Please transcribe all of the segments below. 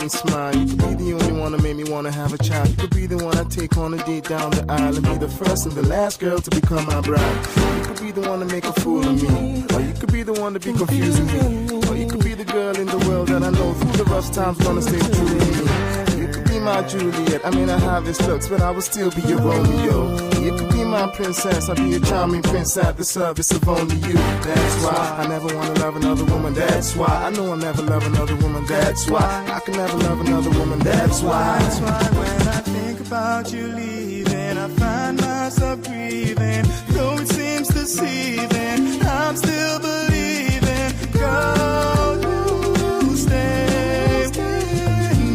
Smile. You could be the only one that made me wanna have a child. You could be the one I take on a date down the aisle and be the first and the last girl to become my bride. You could be the one to make a fool of me, or you could be the one to be confusing me, or you could be the girl in the world that I know through the rough times gonna stay true to me. You could be my Juliet. I mean I have this looks, but I would still be your Romeo. You could be my princess. I'd be a charming prince at the service of only you. That's why I never wanna love another woman. That's why I know I'll never love another woman. That's why I can never love another woman. That's why when I think about you leaving, I find myself grieving. Though it seems deceiving, I'm still believing. Girl, you stay with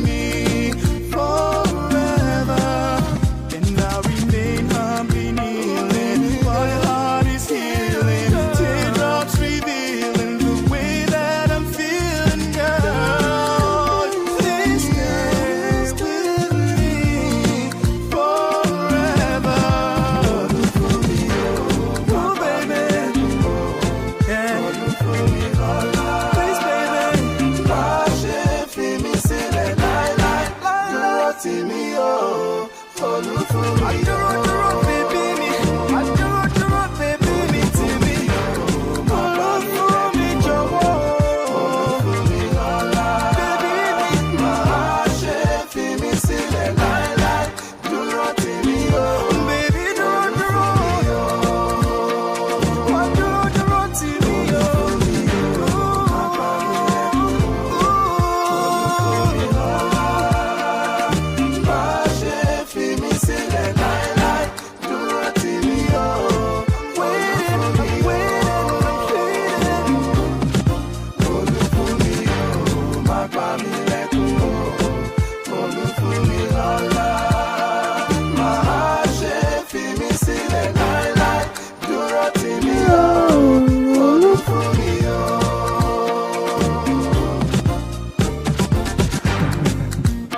me forever, and I'll remain humbly kneeling while your heart is healing. Teardrops revealing the way that I'm feeling, girl. Please stay with me forever. Oh, baby, yeah. Please, baby.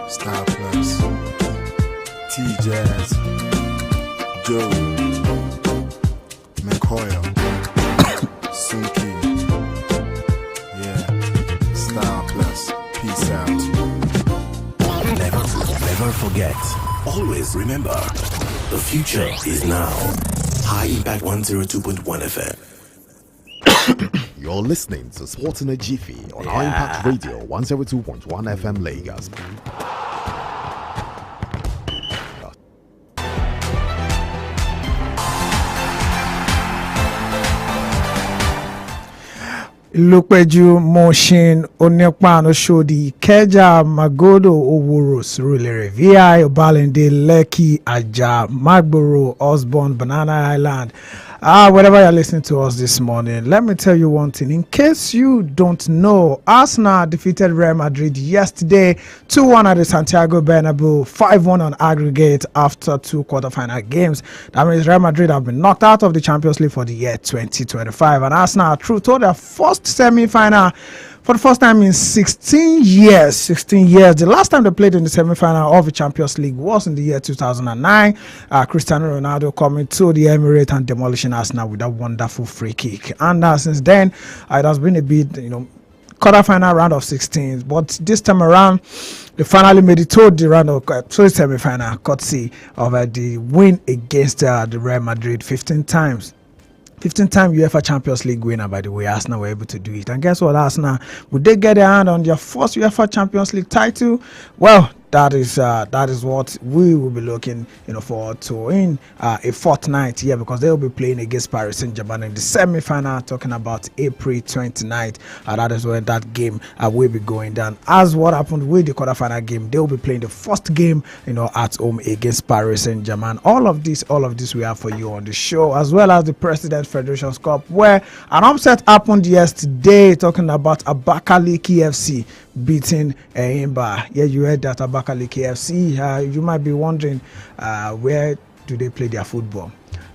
Star Plus, T-Jazz, Joe, McCoy, Suki, yeah, Star Plus, peace out. Never forget. Always remember, the future is now. High Impact 102.1 FM. You're listening to Sports in a Jiffy on High Impact Radio 102.1 FM Lagos. Lupeju Moshin Onyekpan Oshodi Keja Magodo Oworo Surulere VI Obalende Lekki Aja Magboro Osborne Banana Island. Wherever you're listening to us this morning, let me tell you one thing. In case you don't know, Arsenal defeated Real Madrid yesterday 2-1 at the Santiago Bernabeu, 5-1 on aggregate after 2 quarterfinal games. That means Real Madrid have been knocked out of the Champions League for the year 2025, and Arsenal are through to their first semi-final for the first time in 16 years. 16 years. The last time they played in the semi-final of the Champions League was in the year 2009. Cristiano Ronaldo coming to the Emirates and demolishing Arsenal with that wonderful free kick. And since then, it has been a bit, quarter-final round of 16. But this time around, they finally made it to the round of semi-final, courtesy of the win against the Real Madrid 15 times. 15-time UEFA Champions League winner, by the way. Arsenal were able to do it. And guess what, Arsenal? Would they get their hand on their first UEFA Champions League title? Well, that is what we will be looking forward to in a fortnight here, because they will be playing against Paris Saint-Germain in the semi-final, talking about April 29th. That is when that game will be going down. As what happened with the quarterfinal game, they will be playing the first game at home against Paris Saint-Germain. All of this we have for you on the show, as well as the President Federations Cup, where an upset happened yesterday, talking about Abakaliki FC beating Eimba. Yeah, you heard that, Abakaliki FC. You might be wondering, where do they play their football?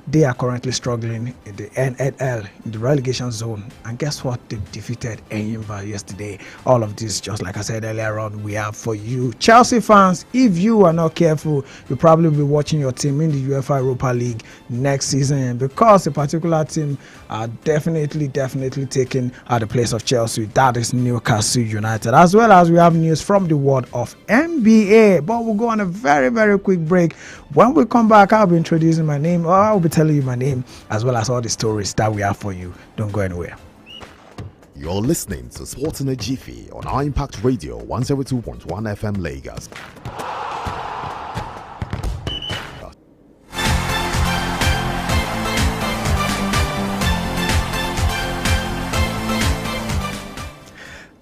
They are currently struggling in the NNL, in the relegation zone. And guess what? They defeated Enyimba yesterday. All of this, just like I said earlier on, we have for you. Chelsea fans, if you are not careful, you'll probably be watching your team in the UEFA Europa League next season, because a particular team are definitely taking the place of Chelsea. That is Newcastle United. As well as we have news from the world of NBA. But we'll go on a very quick break. When we come back, I'll be introducing my name, or I'll be telling you my name, as well as all the stories that we have for you. Don't go anywhere. You're listening to Sports in a Jiffy on our Impact Radio 102.1 FM Lagos.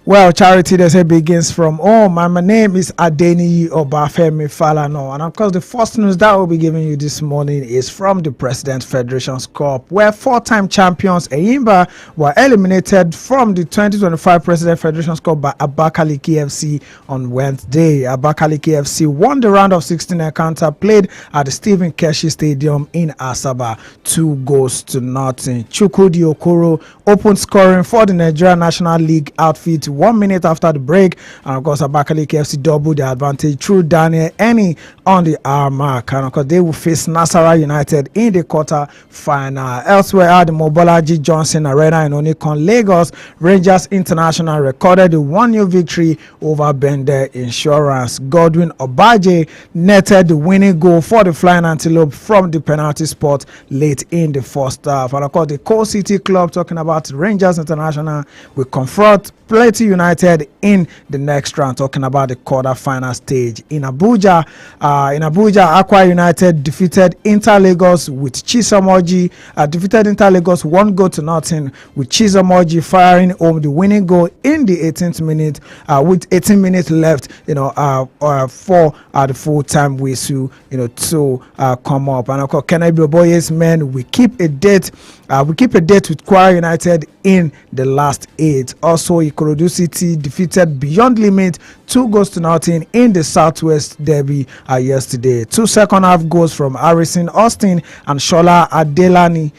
Well, charity, they say, begins from home. And my name is Adeniyi Obafemi Falano. And of course, the first news that we'll be giving you this morning is from the President Federations Cup, where four-time champions Enyimba were eliminated from the 2025 President Federations Cup by Abakaliki FC on Wednesday. Abakaliki FC won the round of 16 encounter played at the Stephen Keshi Stadium in Asaba, 2-0. Chukwudi Okoro opened scoring for the Nigeria National League outfit 1 minute after the break, and of course Abakaliki FC doubled the advantage through Daniel Eni on the hour mark, and of course they will face Nasarawa United in the quarter final. Elsewhere at the Mobolaji Johnson Arena in Onikon, Lagos, Rangers International recorded a 1-0 victory over Bende Insurance. Godwin Obaje netted the winning goal for the Flying Antelope from the penalty spot late in the first half. And of course the Coal City Club, talking about Rangers International, will confront Plateau United in the next round, talking about the quarter-final stage in Abuja. Aqua United defeated Inter Lagos with Chisomoji. Defeated Inter Lagos 1-0 with Chisomoji firing home the winning goal in the 18th minute, with 18 minutes left. For the full-time whistle, to come up. And of course, Kennedy Oboye's men will keep a date. We keep a date with Kwara United in the last 8. Also, Ikorodu City defeated Beyond Limit 2-0 in the Southwest Derby yesterday. 2 second-half goals from Harrison Austin and Shola Adelani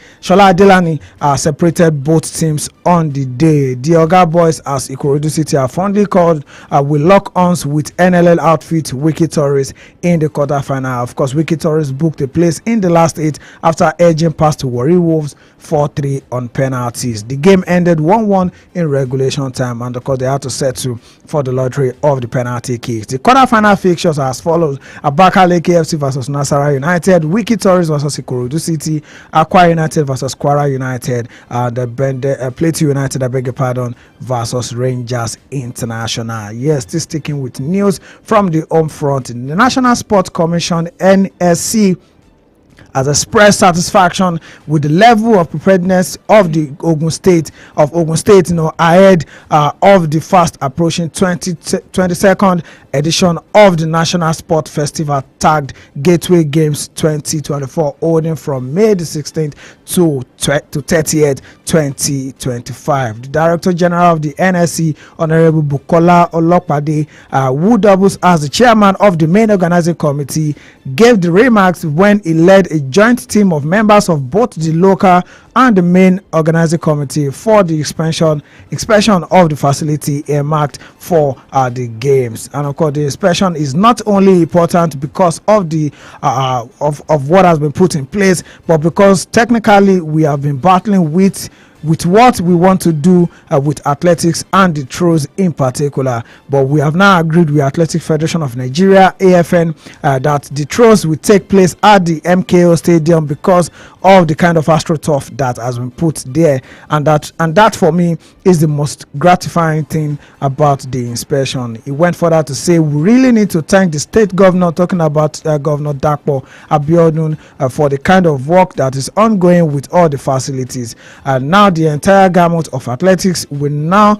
separated both teams on the day. The Oga Boys, as Ikorodu City are fondly called, will lock arms with NLL outfit Wiki Torres in the quarterfinal. Of course, Wiki Torres booked a place in the last 8 after edging past Warri Wolves 4-3 on penalties. The game ended 1-1 in regulation time, and of course they had to settle for the lottery of the penalty kicks. The quarterfinal fixtures are as follows: Abakaliki FC versus Nasarawa United, Wiki Torres versus Ikorodu City, Aqua United versus Kwara United, Plateau United, I beg your pardon, versus Rangers International. Yes, still sticking with news from the home front. The National Sports Commission, NSC, has expressed satisfaction with the level of preparedness of the Ogun State, ahead of the fast approaching 22nd edition of the National Sport Festival tagged Gateway Games 2024, holding from May the 16th to 30th, 2025. The Director General of the NSC, Honorable Bukola Olopade, who doubles as the chairman of the main organizing committee, gave the remarks when he led a joint team of members of both the local and the main organizing committee for the inspection of the facility earmarked for the games. And of course, the inspection is not only important because of the of what has been put in place, but because technically we have been battling with what we want to do with athletics and the throws in particular. But we have now agreed with Athletic Federation of Nigeria, AFN, that the throws will take place at the MKO Stadium because of the kind of astroturf that has been put there, and that for me is the most gratifying thing about the inspection. He went further to say we really need to thank the state governor, talking about Governor Dapo Abiodun, for the kind of work that is ongoing with all the facilities. And now the entire gamut of athletics will now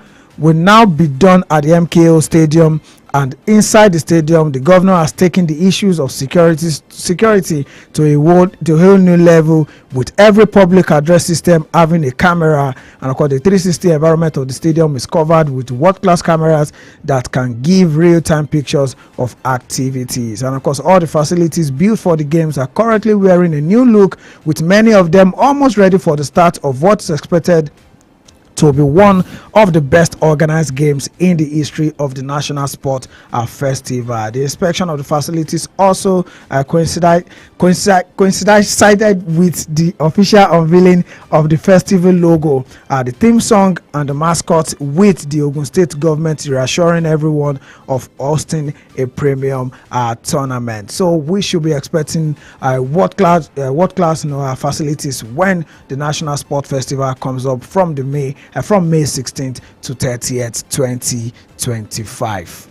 be done at the MKO Stadium And inside the stadium, the governor has taken the issues of security to a whole new level, with every public address system having a camera. And of course, the 360 environment of the stadium is covered with world-class cameras that can give real-time pictures of activities. And of course, all the facilities built for the games are currently wearing a new look, with many of them almost ready for the start of what's expected to be one of the best organized games in the history of the National Sport Festival. The inspection of the facilities also coincided with the official unveiling of the festival logo, the theme song, and the mascot, with the Ogun State government reassuring everyone of hosting a premium tournament. So we should be expecting world-class facilities when the National Sport Festival comes up from May 16th to 30th, 2025.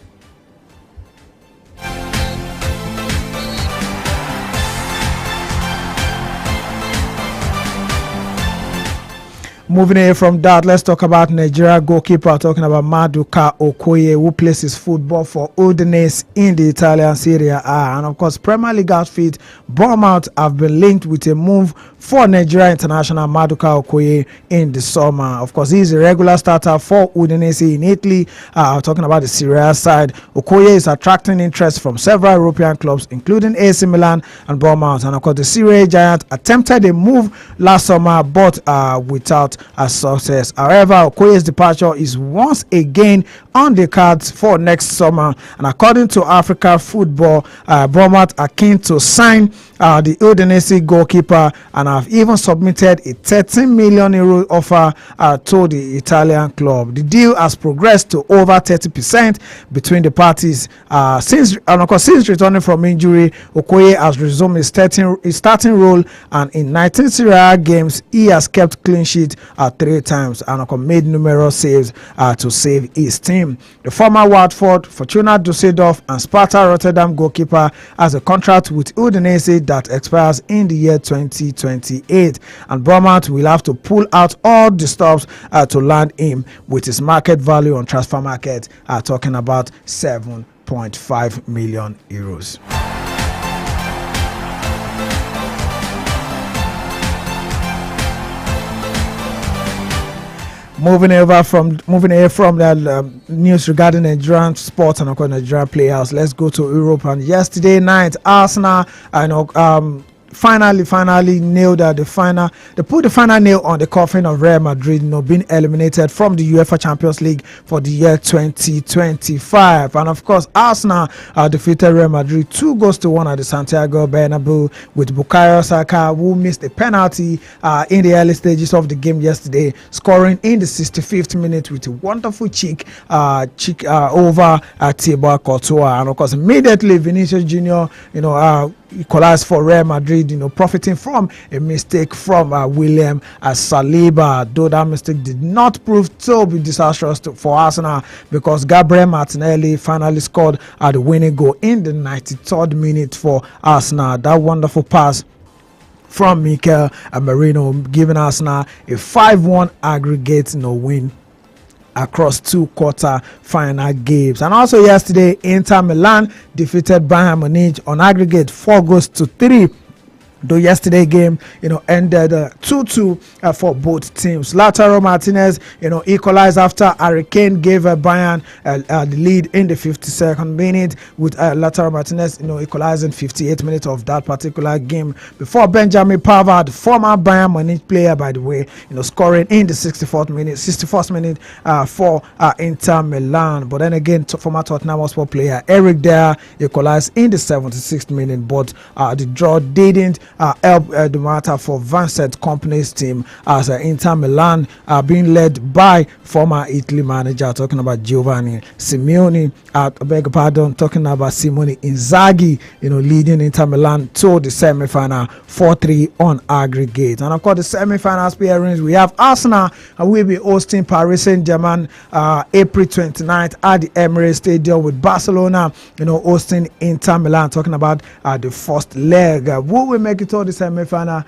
Moving away from that, let's talk about Nigeria goalkeeper, talking about Maduka Okoye, who plays his football for Udinese in the Italian Serie A. And of course, Premier League outfit Bournemouth have been linked with a move for Nigeria international Maduka Okoye in the summer. Of course, he's a regular starter for Udinese in Italy. Talking about the Serie A side, Okoye is attracting interest from several European clubs, including AC Milan and Bournemouth. And of course, the Serie A giant attempted a move last summer, but without a success. However, Okoye's departure is once again on the cards for next summer, and according to Africa Football, Bournemouth are keen to sign the Udinese goalkeeper and have even submitted a €13 million offer to the Italian club. The deal has progressed to over 30% between the parties. Since returning from injury, Okoye has resumed his starting role, and in 19 Serie A games, he has kept clean sheet 3 times and made numerous saves to save his team. The former Watford, Fortuna Düsseldorf, and Sparta Rotterdam goalkeeper has a contract with Udinese that expires in the year 2028, and Bournemouth will have to pull out all the stops to land him, with his market value on transfer market talking about €7.5 million. Moving away from the news regarding Nigerian sports and of course Nigerian players, let's go to Europe. And yesterday night, Arsenal, finally nailed they put the final nail on the coffin of Real Madrid, being eliminated from the UEFA Champions League for the year 2025. And of course, Arsenal defeated Real Madrid 2-1 at the Santiago Bernabeu, with Bukayo Saka, who missed a penalty in the early stages of the game yesterday, scoring in the 65th minute with a wonderful cheek over Thibaut Courtois. And of course, immediately Vinicius Junior, equalized for Real Madrid, profiting from a mistake from William Saliba, though that mistake did not prove to be disastrous for Arsenal, because Gabriel Martinelli finally scored the winning goal in the 93rd minute for Arsenal. That wonderful pass from Mikel Merino, giving Arsenal a 5-1 aggregate win across 2 quarter-final games. And also yesterday, Inter Milan defeated Bayern Munich on aggregate 4-3. Though yesterday game, ended 2-2 for both teams. Lautaro Martinez, equalized after Harry Kane gave Bayern the lead in the 52nd minute, with Lautaro Martinez, equalizing 58 minutes of that particular game, before Benjamin Pavard, former Bayern Munich player, by the way, scoring in the 61st minute for Inter Milan. But then again, former Tottenham Hotspur player Eric Dyer equalized in the 76th minute, but the draw didn't help the matter for Vincent Kompany's team, as Inter Milan being led by former Italy manager, talking about Giovanni Simeone, talking about Simone Inzaghi, leading Inter Milan to the semi-final 4-3 on aggregate. And of course, the semi-final pairings, we have Arsenal will be hosting Paris Saint-Germain April 29th at the Emirates Stadium, with Barcelona hosting Inter Milan, talking about the first leg. Who will make it it to the semi-final?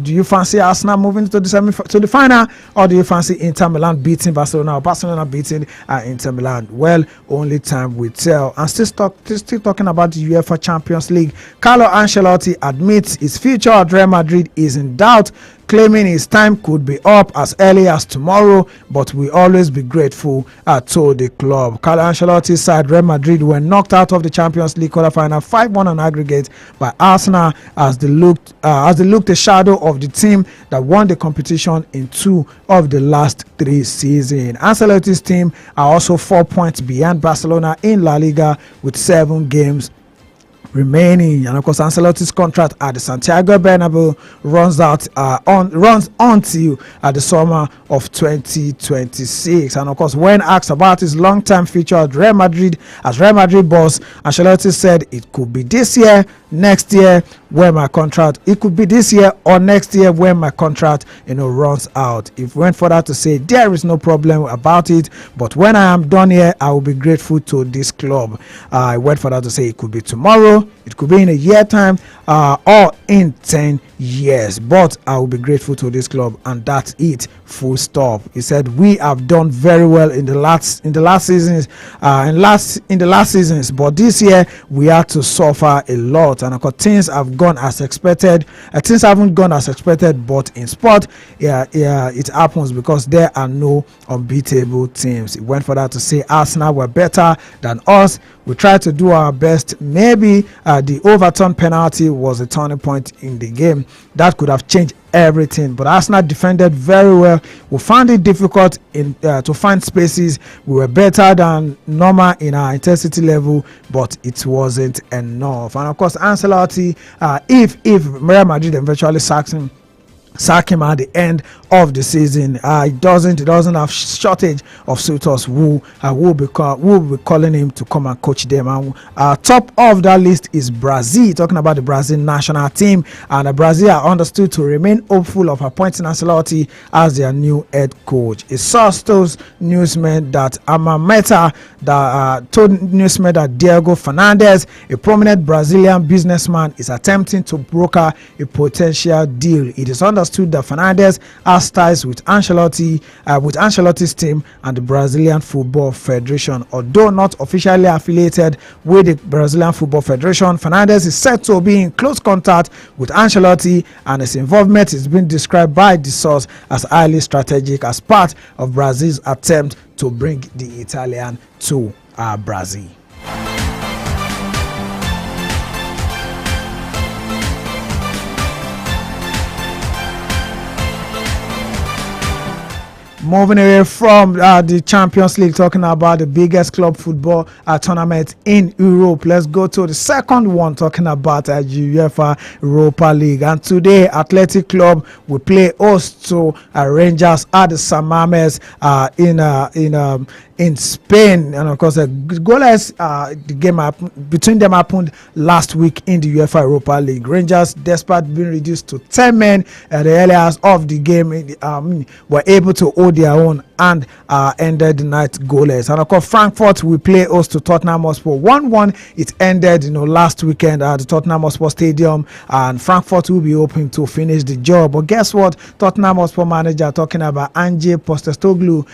Do you fancy Arsenal moving to the final, or do you fancy Inter Milan beating Barcelona, or Barcelona beating Inter Milan? Well, only time will tell. And still talking about the UEFA Champions League, Carlo Ancelotti admits his future at Real Madrid is in doubt, claiming his time could be up as early as tomorrow, but we always be grateful to the club. Carlo Ancelotti's side Real Madrid were knocked out of the Champions League quarterfinal 5-1 on aggregate by Arsenal as they looked a shadow of the team that won the competition in 2 of the last 3 seasons. Ancelotti's team are also 4 points behind Barcelona in La Liga with 7 games remaining, and of course Ancelotti's contract at the Santiago Bernabeu runs until the summer of 2026. And of course, when asked about his long-term future at Real Madrid as Real Madrid boss, Ancelotti said it could be this year, next year when my contract, it could be this year or next year when my contract runs out. It went further to say there is no problem about it, but when I am done here, I will be grateful to this club. I went further to say it could be tomorrow, it could be in a year time, or in 10 years, but I will be grateful to this club, and that's it, full stop. He said we have done very well in the last seasons, but this year we had to suffer a lot, and of course things have gone as expected. Things haven't gone as expected, but in sport, it happens because there are no unbeatable teams. It went further to say Arsenal were better than us. We tried to do our best. Maybe the overturned penalty was a turning point in the game that could have changed everything, but Arsenal defended very well. We found it difficult to find spaces. We were better than normal in our intensity level, but it wasn't enough. And of course, Ancelotti, if Real Madrid eventually sack him at the end of the season, it doesn't have shortage of suitors who will be calling him to come and coach them. And top of that list is Brazil, talking about the Brazil national team, and Brazil are understood to remain hopeful of appointing Ancelotti as their new head coach. It source told newsmen that that Diego Fernandez, a prominent Brazilian businessman, is attempting to broker a potential deal. It is understood that Fernandez has ties with Ancelotti's team and the Brazilian Football Federation. Although not officially affiliated with the Brazilian Football Federation, Fernandez is said to be in close contact with Ancelotti, and his involvement is being described by the source as highly strategic as part of Brazil's attempt to bring the Italian to Brazil. Moving away from the Champions League, talking about the biggest club football tournament in Europe. Let's go to the second one, talking about UEFA Europa League. And today, Athletic Club will play host to Rangers at the San Mamés in Spain. And of course, the goalless the game between them happened last week in the UEFA Europa League. Rangers, despite being reduced to 10 men at the early hours of the game, were able to hold their own and ended the night goalless. And of course, Frankfurt will play host to Tottenham Hotspur. 1-1 it ended last weekend at the Tottenham Hotspur Stadium, and Frankfurt will be hoping to finish the job. But guess what? Tottenham Hotspur manager, talking about Ange Postecoglou,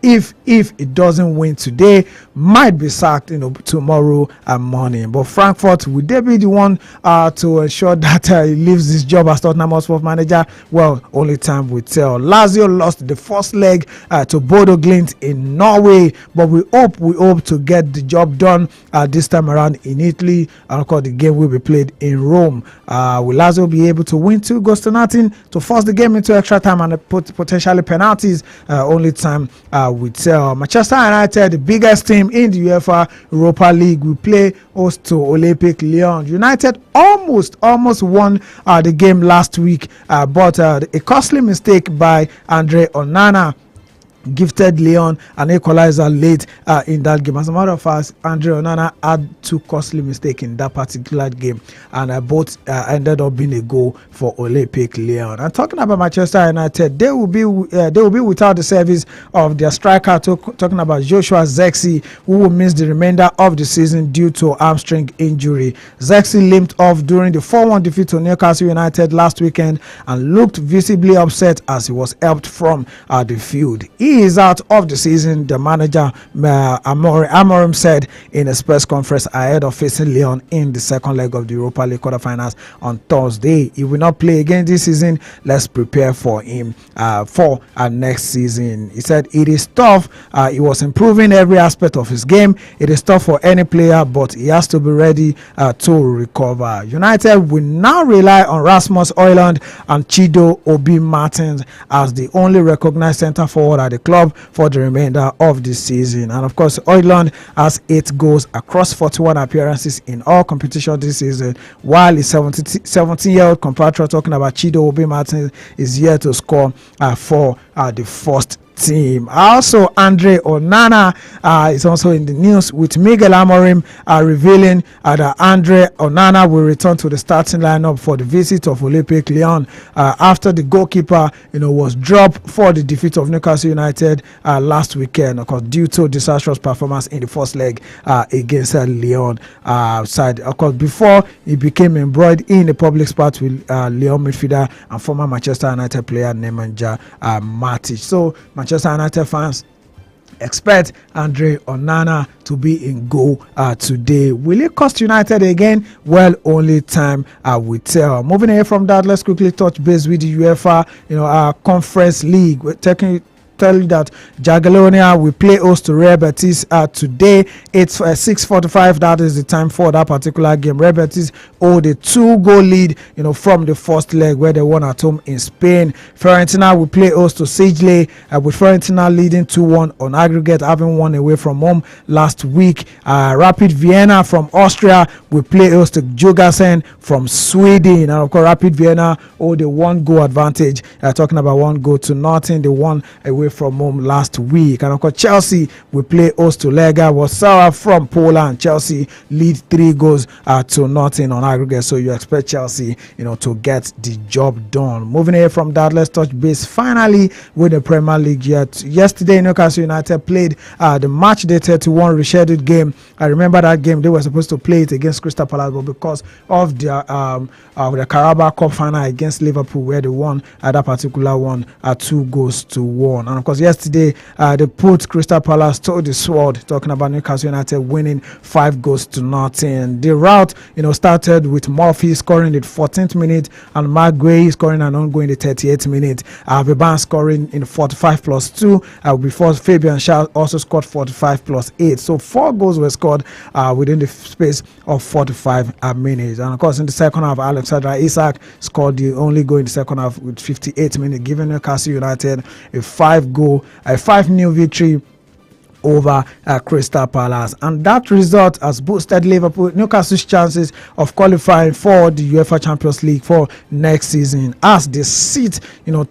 if it doesn't win today, might be sacked tomorrow morning. But Frankfurt, will they be the one to ensure that he leaves this job as Tottenham Hotspur manager? Well, only time will tell. Lazio lost the first leg to Bodo Glimt in Norway, but we hope to get the job done this time around in Italy. And of course, the game will be played in Rome. Will Lazio be able to win 2-0 to force the game into extra time and potentially penalties? Only time will tell. Manchester United, the biggest team in the UEFA Europa League, will play host to Olympic Lyon. United almost won the game last week, but a costly mistake by Andre Onana gifted Leon an equalizer late in that game. As a matter of fact, Andre Onana had 2 costly mistakes in that particular game, and both ended up being a goal for Olympic Lyon. And talking about Manchester United, they will be without the service of their striker. Talking about Joshua Zexi, who will miss the remainder of the season due to hamstring injury. Zexi limped off during the 4-1 defeat to Newcastle United last weekend and looked visibly upset as he was helped from the field. He is out of the season, the manager Amorim said in a press conference ahead of facing Lyon in the second leg of the Europa League quarterfinals on Thursday. He will not play again this season. Let's prepare for him for next season. He said it is tough. He was improving every aspect of his game. It is tough for any player, but he has to be ready to recover. United will now rely on Rasmus Højlund and Chido Obi Martins as the only recognized centre forward at the club for the remainder of the season. And of course, Højlund has 8 goals across 41 appearances in all competitions this season, while his 17-year-old compatriot, talking about Chido Obi Martins, is yet to score for the first team. Also, Andre Onana is also in the news, with Miguel Amorim revealing that Andre Onana will return to the starting lineup for the visit of Olympic Lyon after the goalkeeper was dropped for the defeat of Newcastle United last weekend, of course, due to disastrous performance in the first leg against Lyon side. Of course, before he became embroiled in a public spat with Lyon midfielder and former Manchester United player Nemanja Matic. So Manchester United fans, expect Andre Onana to be in goal today. Will it cost United again? Well, only time will tell. Moving away from that, let's quickly touch base with the UEFA Conference League. We're tell you that Jagiellonia will play host to Real Betis today. It's 6:45. That is the time for that particular game. Real Betis hold a 2-goal lead, from the first leg where they won at home in Spain. Fiorentina will play host to Sejle, with Fiorentina leading 2-1 on aggregate, having won away from home last week. Rapid Vienna from Austria will play host to Djurgården from Sweden. And of course, Rapid Vienna hold a 1-goal advantage. Talking about 1-0. They won away from home last week. And of course, Chelsea will play host to Lega Warsaw from Poland. Chelsea lead 3-0 on aggregate, so you expect Chelsea to get the job done. Moving away from that, let's touch base finally with the Premier League. Yesterday, Newcastle United played the match day 31 rescheduled game. I remember that game. They were supposed to play it against Crystal Palace, but because of the Carabao Cup final against Liverpool, where they won that particular one 2-1. And of course, yesterday they put Crystal Palace to the sword, talking about Newcastle United winning 5-0. The rout started with Murphy scoring in the 14th minute and Maguire scoring an own goal in the 38th minute. Viban scoring in the 45+2 before Fabian Schär also scored 45+8. So 4 goals were scored within the space of 45 minutes. And of course, in the second half, Alexander Isak scored the only goal in the second half with 58 minutes, giving Newcastle United a 5-0 victory over Crystal Palace, and that result has boosted Newcastle's chances of qualifying for the UEFA Champions League for next season, as they sit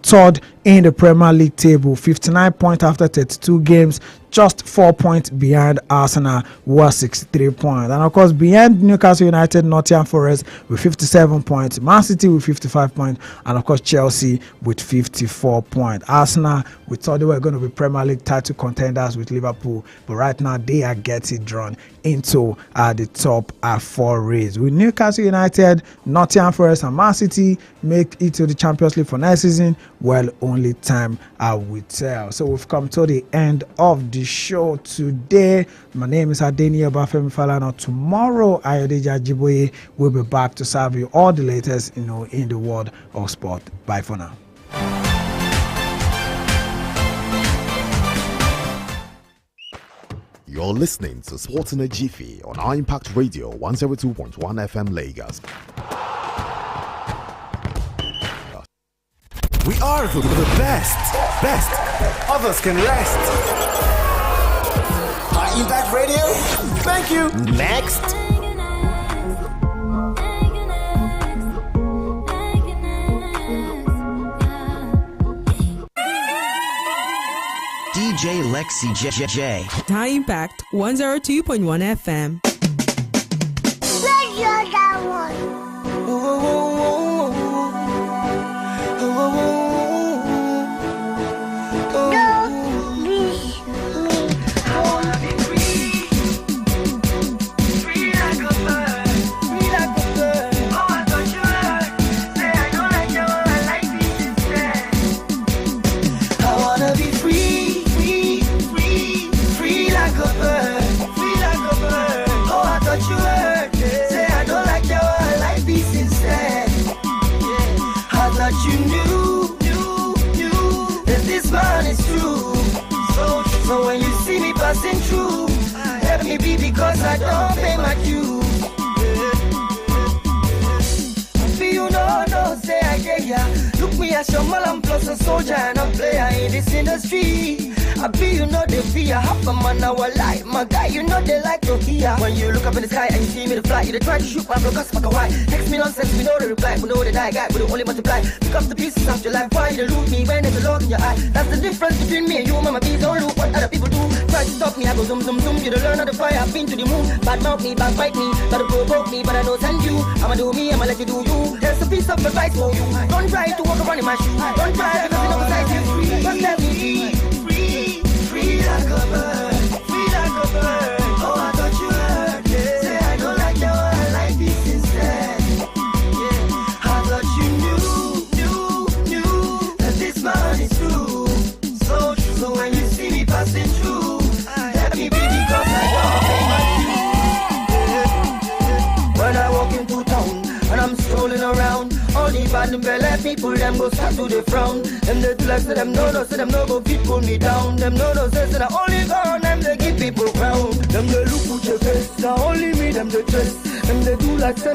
third in the Premier League table, 59 points after 32 games, just 4 points behind Arsenal, who are 63 points. And of course, behind Newcastle United, Nottingham Forest with 57 points, Man City with 55 points, and of course, Chelsea with 54 points. Arsenal, we thought they were going to be Premier League title contenders with Liverpool, but right now they are getting drawn into the top 4 race. With Newcastle United, Nottingham Forest, and Man City make it to the Champions League for next season, well, only time will tell. So we've come to the end of the show today. My name is Adeni Obafemi Falana. Tomorrow, Ayodeji Ajiboye will be back to serve you all the latest, in the world of sport. Bye for now. You're listening to Sports in a Jiffy on our Impact Radio 102.1 FM Lagos. We are the best. Others can rest. High Impact Radio. Thank you. Next. Sexy J. High Impact 102.1 FM. Let's hear that one. Don't miss me. I wanna be free, free like a bird, free like a bird. Oh, I thought you heard. Say I don't like you, I like peace instead. I wanna be free, free like a bird, free like a bird. Oh, I thought you heard. Say I don't like you, I like peace instead. Yeah. I thought you knew that this man is true. So when you see me passing through, let me be because I don't pay my dues. Be you know, say I get ya. Look me as your malam plus a soldier and a player in this industry. I be you know they fear half a man our life. My guy, you know they like to hear. When you look up in the sky and you see me to fly, you try to shoot my focus fuck a why. Text me nonsense, we know the reply. We know the die guy, we don't only multiply. Pick up the pieces of your life, why you loot me when there's a log in your eye? That's the difference between me and you, mama. Please don't look what other people do. Try to stop me, I go zoom zoom zoom. You don't learn how to fly, I've been to the moon. Bad mouth me, bad bite me, try to provoke me, but I know send you. I'ma do me, I'ma let you do you. There's a piece of advice for you. Don't try to walk around in my shoes. Don't try because you know besides you. Just let me be. Free like a bird, free like a bird. Oh, I thought you heard. Yeah. Say I don't like you, I like this instead. Yeah, I thought you knew that this man is true. So when you see me passing through, let me be because I don't pay my dues. When I walk into town and I'm strolling around, all the bad and belly people, them go start to the frown. Them they do like say them no, say them no go fit pull me down. Them no, say that only God, them they give people crown. Them they look at your face, now only me, them they chase. Them they do like say